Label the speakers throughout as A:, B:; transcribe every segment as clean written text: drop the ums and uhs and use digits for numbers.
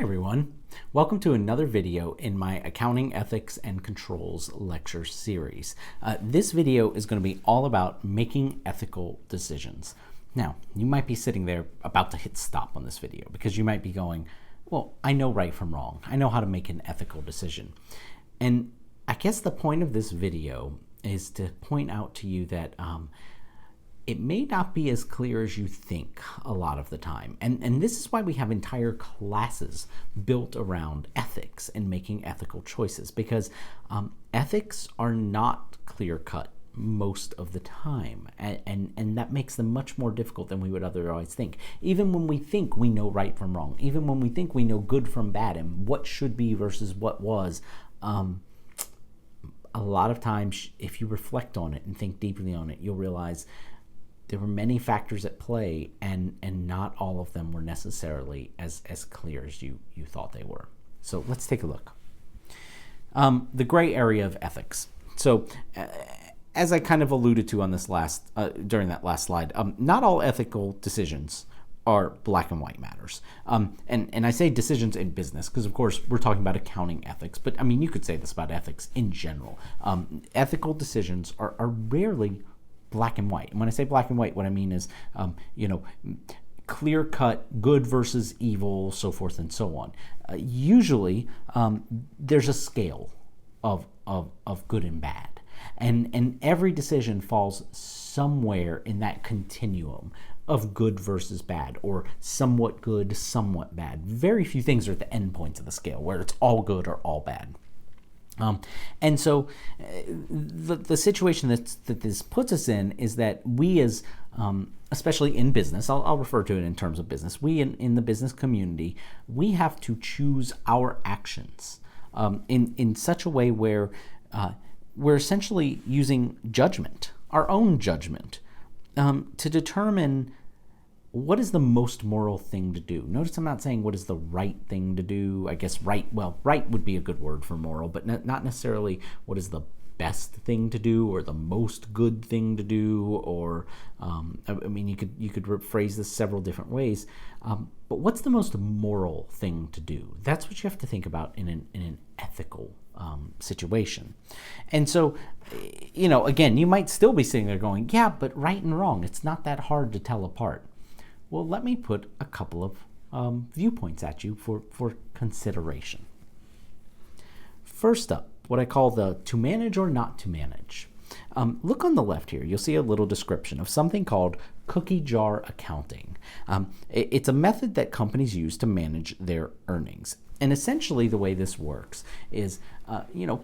A: Hi everyone, welcome to another video in my Accounting Ethics and Controls lecture series. This video is going to be all about making ethical decisions. Now, you might be sitting there about to hit stop on this video because you might be going, well, I know right from wrong. I know how to make an ethical decision. And I guess the point of this video is to point out to you that it may not be as clear as you think a lot of the time. And this is why we have entire classes built around ethics and making ethical choices, because ethics are not clear-cut most of the time. And that makes them much more difficult than we would otherwise think. Even when we think we know right from wrong, even when we think we know good from bad and what should be versus what was, a lot of times, if you reflect on it and think deeply on it, you'll realize there were many factors at play, and not all of them were necessarily as clear as you thought they were. So let's take a look. The gray area of ethics. So as I kind of alluded to on this during that last slide, not all ethical decisions are black and white matters. And I say decisions in business because, of course, we're talking about accounting ethics, but I mean, you could say this about ethics in general. Ethical decisions are rarely black and white. And when I say black and white, what I mean is, clear-cut, good versus evil, so forth and so on. Usually, there's a scale of good and bad. And every decision falls somewhere in that continuum of good versus bad, or somewhat good, somewhat bad. Very few things are at the end points of the scale where it's all good or all bad. And so the situation that this puts us in is that we as, especially in business, I'll refer to it in terms of business, we in the business community, we have to choose our actions in such a way where we're essentially using judgment, our own judgment, to determine what is the most moral thing to do. Notice I'm not saying what is the right thing to do. I guess right would be a good word for moral, but not necessarily what is the best thing to do or the most good thing to do, or I mean, you could phrase this several different ways. But what's the most moral thing to do? That's what you have to think about in an ethical situation. And so, again, you might still be sitting there going, yeah, but right and wrong, it's not that hard to tell apart. Well, let me put a couple of viewpoints at you for consideration. First up, what I call the to manage or not to manage. Look on the left here. You'll see a little description of something called cookie jar accounting. It's a method that companies use to manage their earnings. And essentially the way this works is,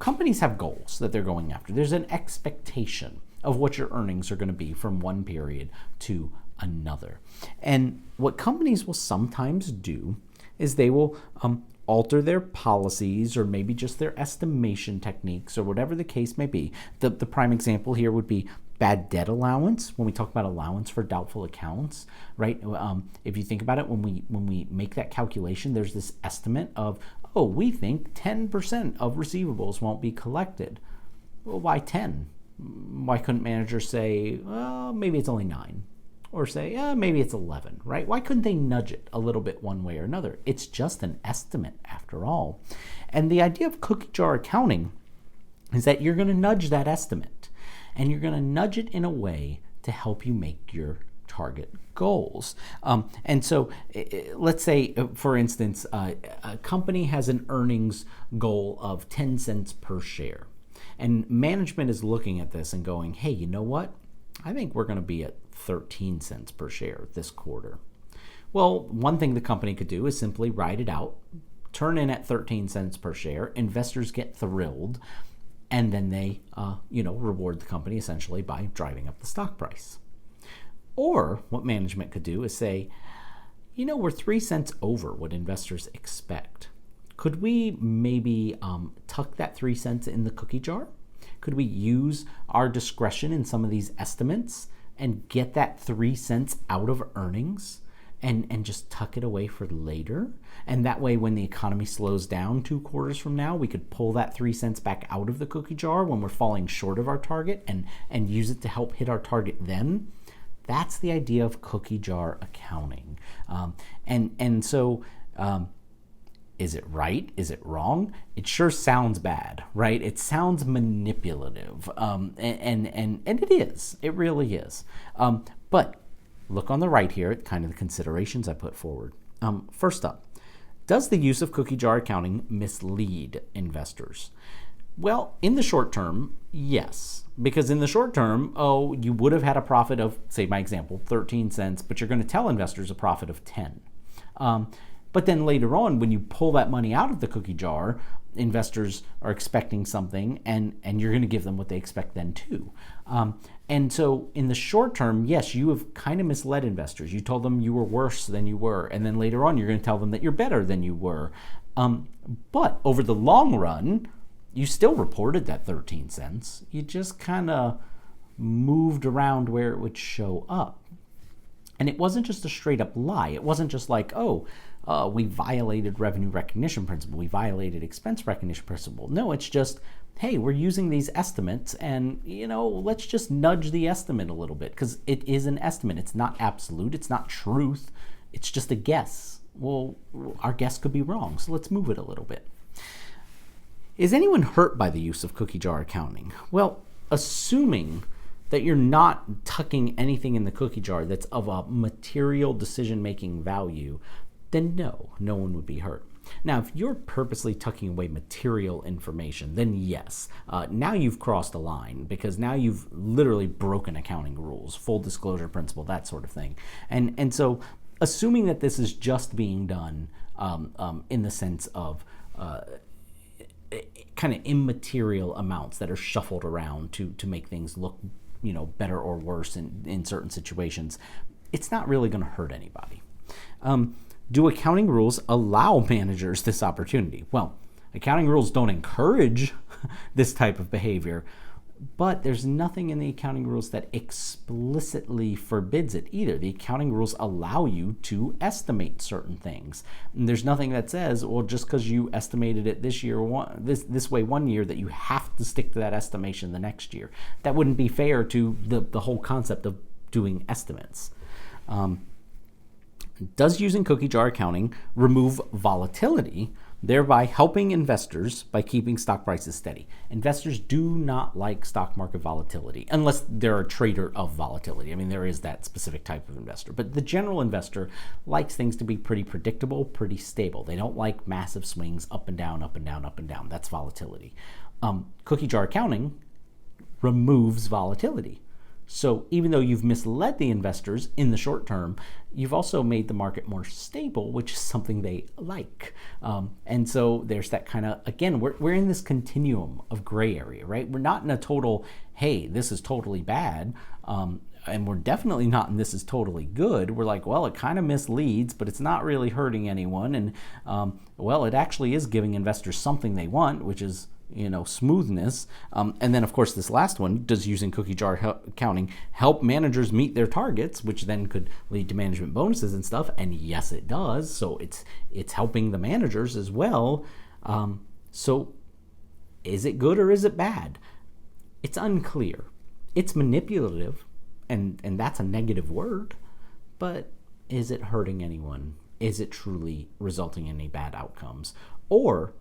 A: companies have goals that they're going after. There's an expectation of what your earnings are going to be from one period to another. And what companies will sometimes do is they will alter their policies or maybe just their estimation techniques or whatever the case may be. The prime example here would be bad debt allowance. When we talk about allowance for doubtful accounts, right? If you think about it, when we make that calculation, there's this estimate of, we think 10% of receivables won't be collected. Well, why 10? Why couldn't managers say, well, maybe it's only 9? Or say, maybe it's 11, right? Why couldn't they nudge it a little bit one way or another? It's just an estimate after all. And the idea of cookie jar accounting is that you're going to nudge that estimate, and you're going to nudge it in a way to help you make your target goals. And so let's say, for instance, a company has an earnings goal of 10 cents per share. And management is looking at this and going, hey, you know what? I think we're going to be at 13 cents per share this quarter. Well, one thing the company could do is simply write it out, turn in at 13 cents per share, investors get thrilled, and then they reward the company essentially by driving up the stock price. Or what management could do is say, we're 3 cents over what investors expect. Could we maybe tuck that 3 cents in the cookie jar? Could we use our discretion in some of these estimates and get that 3 cents out of earnings and just tuck it away for later? And that way, when the economy slows down 2 quarters from now, we could pull that 3 cents back out of the cookie jar when we're falling short of our target and use it to help hit our target then. That's the idea of cookie jar accounting. And so Is it right? Is it wrong? It sure sounds bad, right? It sounds manipulative, and it is. It really is. But look on the right here at kind of the considerations I put forward. First up, does the use of cookie jar accounting mislead investors? Well, in the short term, yes. Because in the short term, you would have had a profit of, say, my example, 13 cents, but you're going to tell investors a profit of 10. But then later on, when you pull that money out of the cookie jar, investors are expecting something, and you're going to give them what they expect then too. And so in the short term, yes, you have kind of misled investors. You told them you were worse than you were, and then later on, you're going to tell them that you're better than you were. But over the long run, you still reported that 13 cents. You just kind of moved around where it would show up. And it wasn't just a straight up lie. It wasn't just like, we violated revenue recognition principle. We violated expense recognition principle. No, it's just, hey, we're using these estimates and, let's just nudge the estimate a little bit because it is an estimate. It's not absolute. It's not truth. It's just a guess. Well, our guess could be wrong, so let's move it a little bit. Is anyone hurt by the use of cookie jar accounting? Well, assuming that you're not tucking anything in the cookie jar that's of a material decision-making value, then no one would be hurt. Now, if you're purposely tucking away material information, then yes, now you've crossed a line because now you've literally broken accounting rules, full disclosure principle, that sort of thing. And so assuming that this is just being done in the sense of kind of immaterial amounts that are shuffled around to make things look better or worse in certain situations, it's not really going to hurt anybody. Do accounting rules allow managers this opportunity? Well, accounting rules don't encourage this type of behavior, but there's nothing in the accounting rules that explicitly forbids it either. The accounting rules allow you to estimate certain things. And there's nothing that says, well, just because you estimated it this way one year, that you have to stick to that estimation the next year. That wouldn't be fair to the whole concept of doing estimates. Does using cookie jar accounting remove volatility, thereby helping investors by keeping stock prices steady? Investors do not like stock market volatility unless they're a trader of volatility. I mean, there is that specific type of investor, but the general investor likes things to be pretty predictable, pretty stable. They don't like massive swings up and down, up and down, up and down. That's volatility. Cookie jar accounting removes volatility. So even though you've misled the investors in the short term, you've also made the market more stable, which is something they like. And so there's that kind of, again, we're in this continuum of gray area, right? We're not in a total, hey, this is totally bad. And we're definitely not in this is totally good. We're like, well, it kind of misleads, but it's not really hurting anyone. And well, it actually is giving investors something they want, which is smoothness. And then, of course, this last one, does using cookie jar accounting help managers meet their targets, which then could lead to management bonuses and stuff? And yes, it does. So it's helping the managers as well. So is it good or is it bad? It's unclear. It's manipulative, and that's a negative word. But is it hurting anyone? Is it truly resulting in any bad outcomes? Or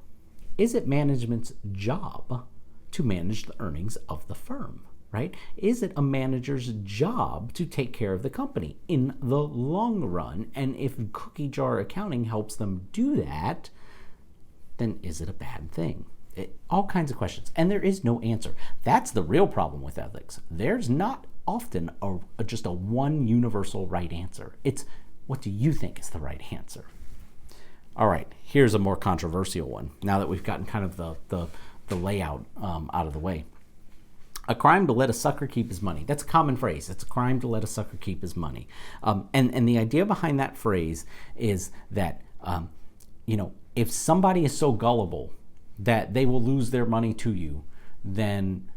A: is it management's job to manage the earnings of the firm, right? Is it a manager's job to take care of the company in the long run? And if cookie jar accounting helps them do that, then is it a bad thing? All kinds of questions. And there is no answer. That's the real problem with ethics. There's not often just a one universal right answer. It's, what do you think is the right answer? All right, here's a more controversial one, now that we've gotten kind of the layout out of the way. A crime to let a sucker keep his money. That's a common phrase. It's a crime to let a sucker keep his money. And the idea behind that phrase is that, if somebody is so gullible that they will lose their money to you, then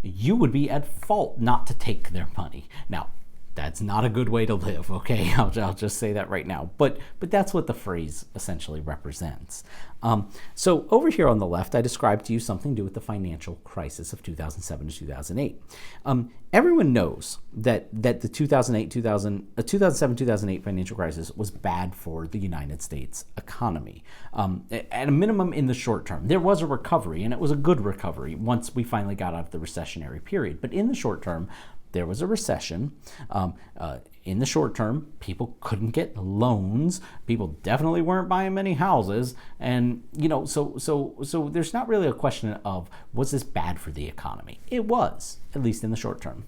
A: you would be at fault not to take their money. Now, That's not a good way to live, okay? I'll just say that right now. But that's what the phrase essentially represents. So over here on the left, I described to you something to do with the financial crisis of 2007 to 2008. Everyone knows that the 2007-2008 financial crisis was bad for the United States economy. At a minimum in the short term. There was a recovery, and it was a good recovery once we finally got out of the recessionary period. But in the short term, there was a recession. In the short term, people couldn't get loans. People definitely weren't buying many houses, and so there's not really a question of was this bad for the economy. It was, at least in the short term.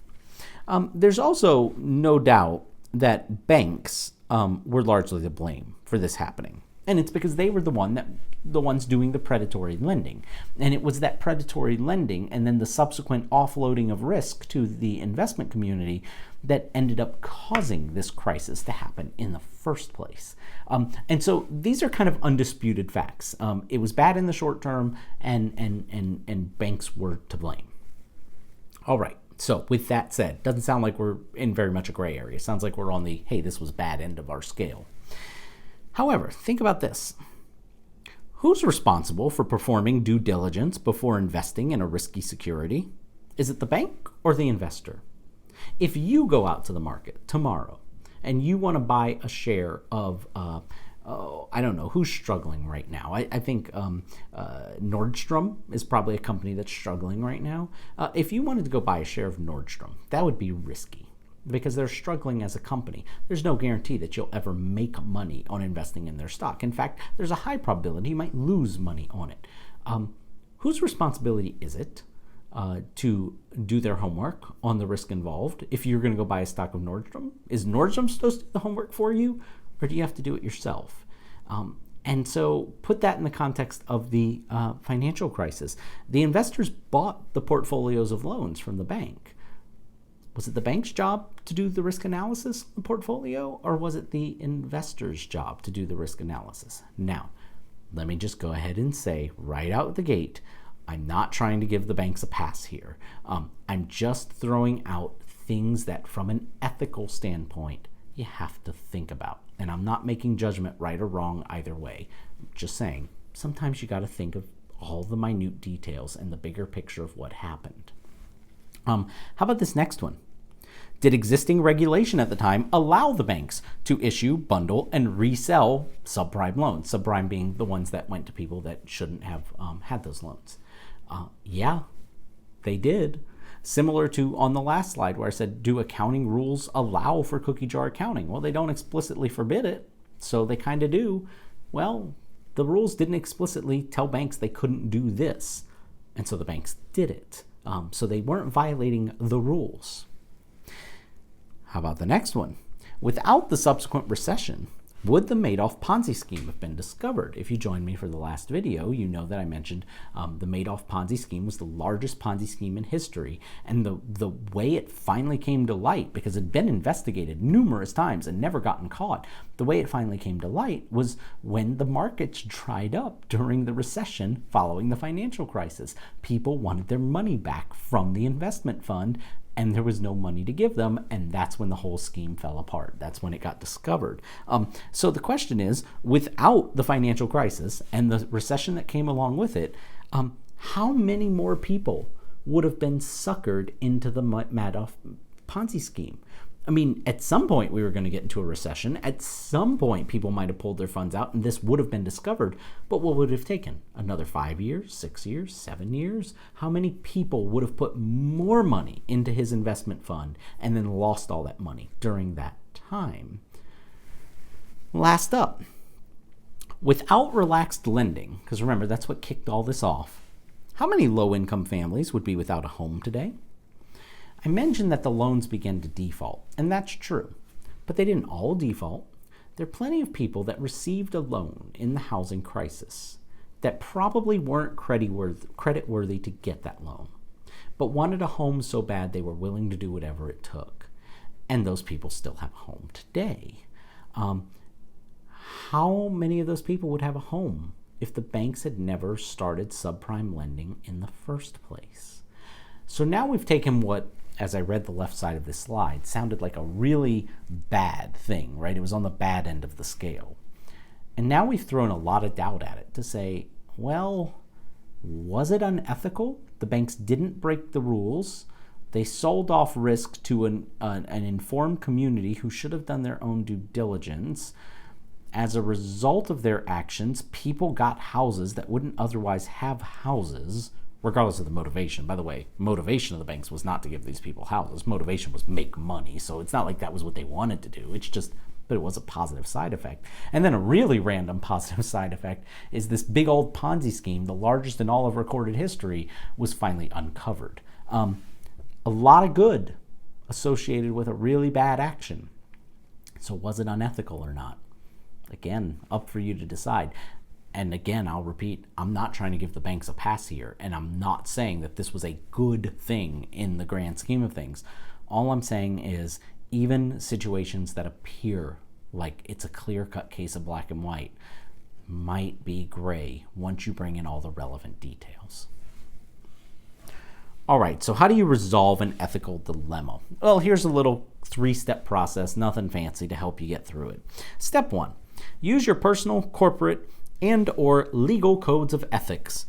A: There's also no doubt that banks were largely to blame for this happening. And it's because they were the ones doing the predatory lending. And it was that predatory lending and then the subsequent offloading of risk to the investment community that ended up causing this crisis to happen in the first place. And so these are kind of undisputed facts. It was bad in the short term, and banks were to blame. All right. So with that said, doesn't sound like we're in very much a gray area. It sounds like we're on the, hey, this was bad end of our scale. However, think about this. Who's responsible for performing due diligence before investing in a risky security? Is it the bank or the investor? If you go out to the market tomorrow and you want to buy a share of, I don't know, who's struggling right now? I think Nordstrom is probably a company that's struggling right now. If you wanted to go buy a share of Nordstrom, that would be risky, because they're struggling as a company. There's no guarantee that you'll ever make money on investing in their stock. In fact, there's a high probability you might lose money on it. Whose responsibility is it to do their homework on the risk involved? If you're going to go buy a stock of Nordstrom, is Nordstrom supposed to do the homework for you, or do you have to do it yourself? And so put that in the context of the financial crisis. The investors bought the portfolios of loans from the bank. Was it the bank's job to do the risk analysis on the portfolio, or was it the investor's job to do the risk analysis? Now, let me just go ahead and say right out the gate, I'm not trying to give the banks a pass here. I'm just throwing out things that from an ethical standpoint, you have to think about. And I'm not making judgment right or wrong either way. I'm just saying, sometimes you got to think of all the minute details and the bigger picture of what happened. How about this next one? Did existing regulation at the time allow the banks to issue, bundle, and resell subprime loans? Subprime being the ones that went to people that shouldn't have had those loans. Yeah, they did. Similar to on the last slide where I said, do accounting rules allow for cookie jar accounting? Well, they don't explicitly forbid it, so they kind of do. Well, the rules didn't explicitly tell banks they couldn't do this, and so the banks did it. So they weren't violating the rules. How about the next one? Without the subsequent recession, would the Madoff Ponzi scheme have been discovered? If you joined me for the last video, you know that I mentioned the Madoff Ponzi scheme was the largest Ponzi scheme in history. And the way it finally came to light, because it had been investigated numerous times and never gotten caught, the way it finally came to light was when the markets dried up during the recession following the financial crisis. People wanted their money back from the investment fund, and there was no money to give them, and that's when the whole scheme fell apart. That's when it got discovered. So the question is, without the financial crisis and the recession that came along with it, how many more people would have been suckered into the Madoff Ponzi scheme? I mean, at some point we were going to get into a recession. At some point people might have pulled their funds out and this would have been discovered. But what would it have taken? Another 5 years, 6 years, 7 years? How many people would have put more money into his investment fund and then lost all that money during that time? Last up, without relaxed lending, because remember, that's what kicked all this off, how many low-income families would be without a home today? I mentioned that the loans began to default, and that's true, but they didn't all default. There are plenty of people that received a loan in the housing crisis that probably weren't creditworthy to get that loan, but wanted a home so bad they were willing to do whatever it took, and those people still have a home today. How many of those people would have a home if the banks had never started subprime lending in the first place? So now we've taken what as I read the left side of this slide, sounded like a really bad thing, right? It was on the bad end of the scale. And now we've thrown a lot of doubt at it to say, well, was it unethical? The banks didn't break the rules. They sold off risk to an informed community who should have done their own due diligence. As a result of their actions, people got houses that wouldn't otherwise have houses, regardless of the motivation. By the way, motivation of the banks was not to give these people houses. Motivation was make money. So it's not like that was what they wanted to do. It's just, but it was a positive side effect. And then a really random positive side effect is this big old Ponzi scheme, the largest in all of recorded history, was finally uncovered. A lot of good associated with a really bad action. So was it unethical or not? Again, up for you to decide. And again, I'll repeat, I'm not trying to give the banks a pass here, and I'm not saying that this was a good thing in the grand scheme of things. All I'm saying is even situations that appear like it's a clear-cut case of black and white might be gray once you bring in all the relevant details. All right, so how do you resolve an ethical dilemma? Well, here's a little 3-step process, nothing fancy, to help you get through it. Step 1, use your personal, corporate, and or legal codes of ethics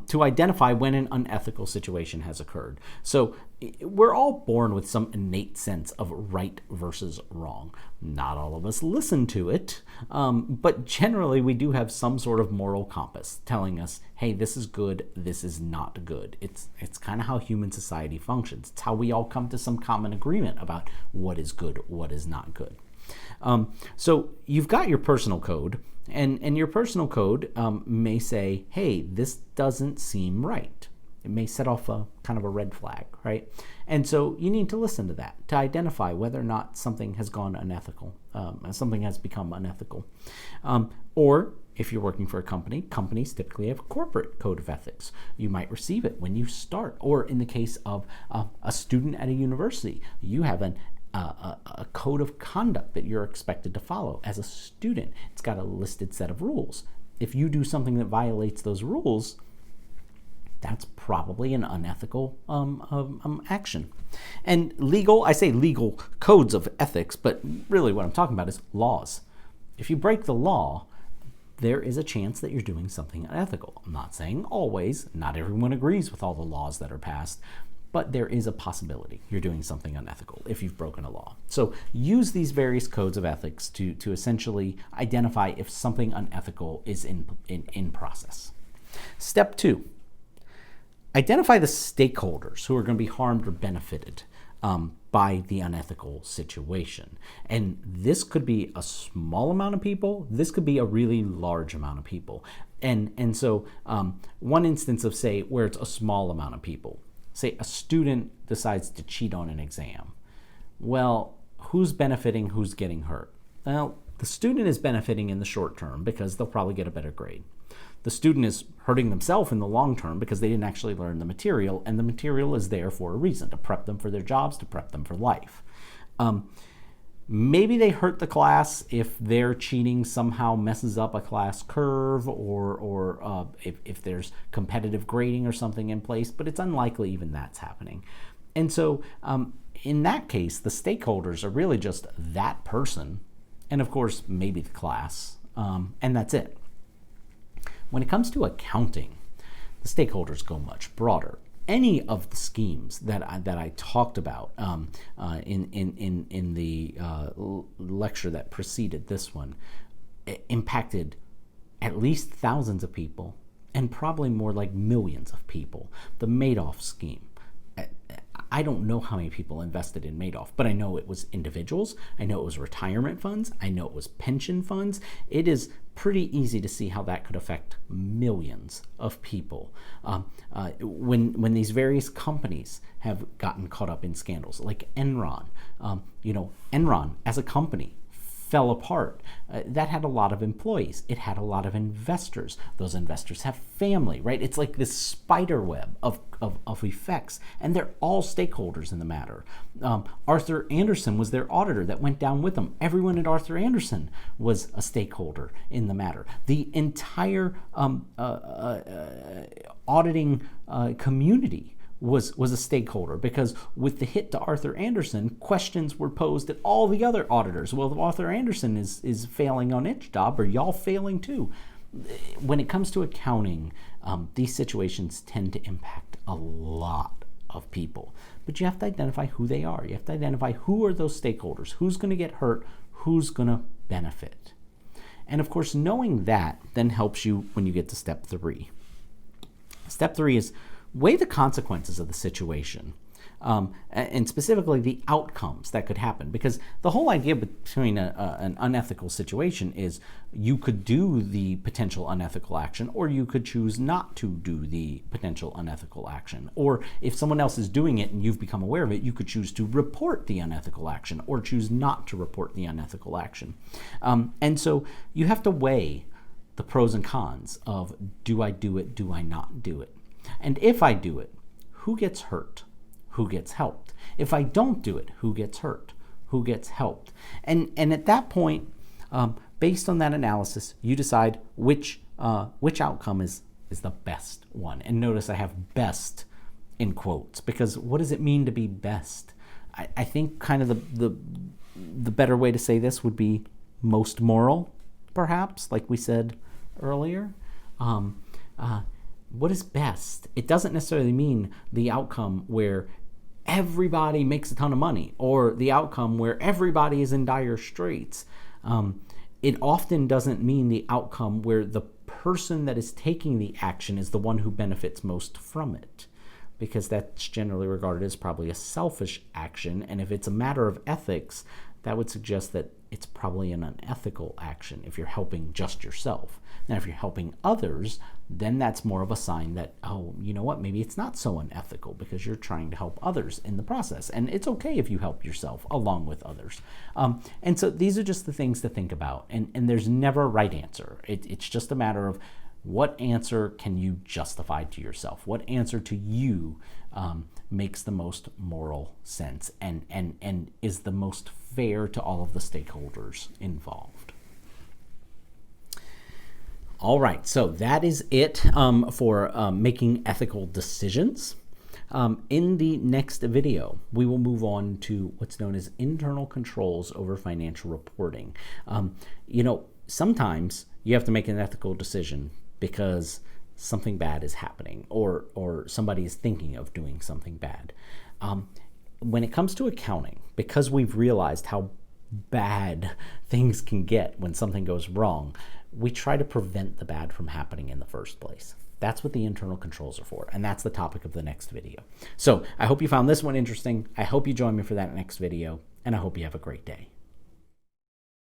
A: to identify when an unethical situation has occurred. So we're all born with some innate sense of right versus wrong. Not all of us listen to it, but generally we do have some sort of moral compass telling us, hey, this is good, this is not good. It's kind of how human society functions. It's how we all come to some common agreement about what is good, what is not good. So you've got your personal code, and your personal code may say, hey, this doesn't seem right. It may set off a kind of a red flag, right? And so you need to listen to that to identify whether or not something has gone unethical, something has become unethical. Or if you're working for a company, companies typically have a corporate code of ethics. You might receive it when you start. Or in the case of a student at a university, you have a code of conduct that you're expected to follow as a student. It's got a listed set of rules. If you do something that violates those rules, that's probably an unethical action. And legal, I say legal codes of ethics, but really what I'm talking about is laws. If you break the law, there is a chance that you're doing something unethical. I'm not saying always, not everyone agrees with all the laws that are passed, but there is a possibility you're doing something unethical if you've broken a law. So use these various codes of ethics to essentially identify if something unethical is in process. Step 2, identify the stakeholders who are going to be harmed or benefited by the unethical situation. And this could be a small amount of people. This could be a really large amount of people. And so one instance of, say, where it's a small amount of people, say a student decides to cheat on an exam. Well, who's benefiting, who's getting hurt? Well, the student is benefiting in the short term because they'll probably get a better grade. The student is hurting themselves in the long term because they didn't actually learn the material, and the material is there for a reason, to prep them for their jobs, to prep them for life. Maybe they hurt the class if their cheating somehow messes up a class curve, or if there's competitive grading or something in place, but it's unlikely even that's happening. And so in that case, the stakeholders are really just that person, and of course, maybe the class, and that's it. When it comes to accounting, the stakeholders go much broader. Any of the schemes that I talked about in the lecture that preceded this one impacted at least thousands of people, and probably more like millions of people. The Madoff scheme. I don't know how many people invested in Madoff, but I know it was individuals. I know it was retirement funds. I know it was pension funds. It is pretty easy to see how that could affect millions of people. When these various companies have gotten caught up in scandals, like Enron, Enron as a company fell apart. That had a lot of employees. It had a lot of investors. Those investors have family, right? It's like this spider web of effects, and they're all stakeholders in the matter. Arthur Andersen was their auditor that went down with them. Everyone at Arthur Andersen was a stakeholder in the matter. The entire auditing community was a stakeholder, because with the hit to Arthur Andersen, questions were posed at all the other auditors. Well, if Arthur Andersen is failing on its job, are y'all failing too? When it comes to accounting, these situations tend to impact a lot of people. But you have to identify who they are. You have to identify who are those stakeholders, who's going to get hurt, who's going to benefit. And of course, knowing that then helps you when you get to step 3. Step 3 is weigh the consequences of the situation, and specifically the outcomes that could happen. Because the whole idea between an unethical situation is you could do the potential unethical action, or you could choose not to do the potential unethical action. Or if someone else is doing it and you've become aware of it, you could choose to report the unethical action or choose not to report the unethical action. And so you have to weigh the pros and cons of, do I do it, do I not do it? And if I do it, who gets hurt? Who gets helped? If I don't do it, who gets hurt? Who gets helped? And at that point, based on that analysis, you decide which outcome is the best one. And notice I have best in quotes, because what does it mean to be best? I think kind of the better way to say this would be most moral, perhaps, like we said earlier. What is best? It doesn't necessarily mean the outcome where everybody makes a ton of money, or the outcome where everybody is in dire straits. It often doesn't mean the outcome where the person that is taking the action is the one who benefits most from it, because that's generally regarded as probably a selfish action. And if it's a matter of ethics, that would suggest that it's probably an unethical action if you're helping just yourself. Now, if you're helping others, then that's more of a sign that, oh, you know what, maybe it's not so unethical, because you're trying to help others in the process. And it's okay if you help yourself along with others. And so these are just the things to think about. And there's never a right answer. It's just a matter of what answer can you justify to yourself? What answer to you makes the most moral sense and is the most fair to all of the stakeholders involved? All right, so that is it for making ethical decisions. In the next video, we will move on to what's known as internal controls over financial reporting. Sometimes you have to make an ethical decision because something bad is happening, or somebody is thinking of doing something bad. When it comes to accounting, because we've realized how bad things can get when something goes wrong, we try to prevent the bad from happening in the first place. That's what the internal controls are for, and that's the topic of the next video. So I hope you found this one interesting. I hope you join me for that next video, and I hope you have a great day.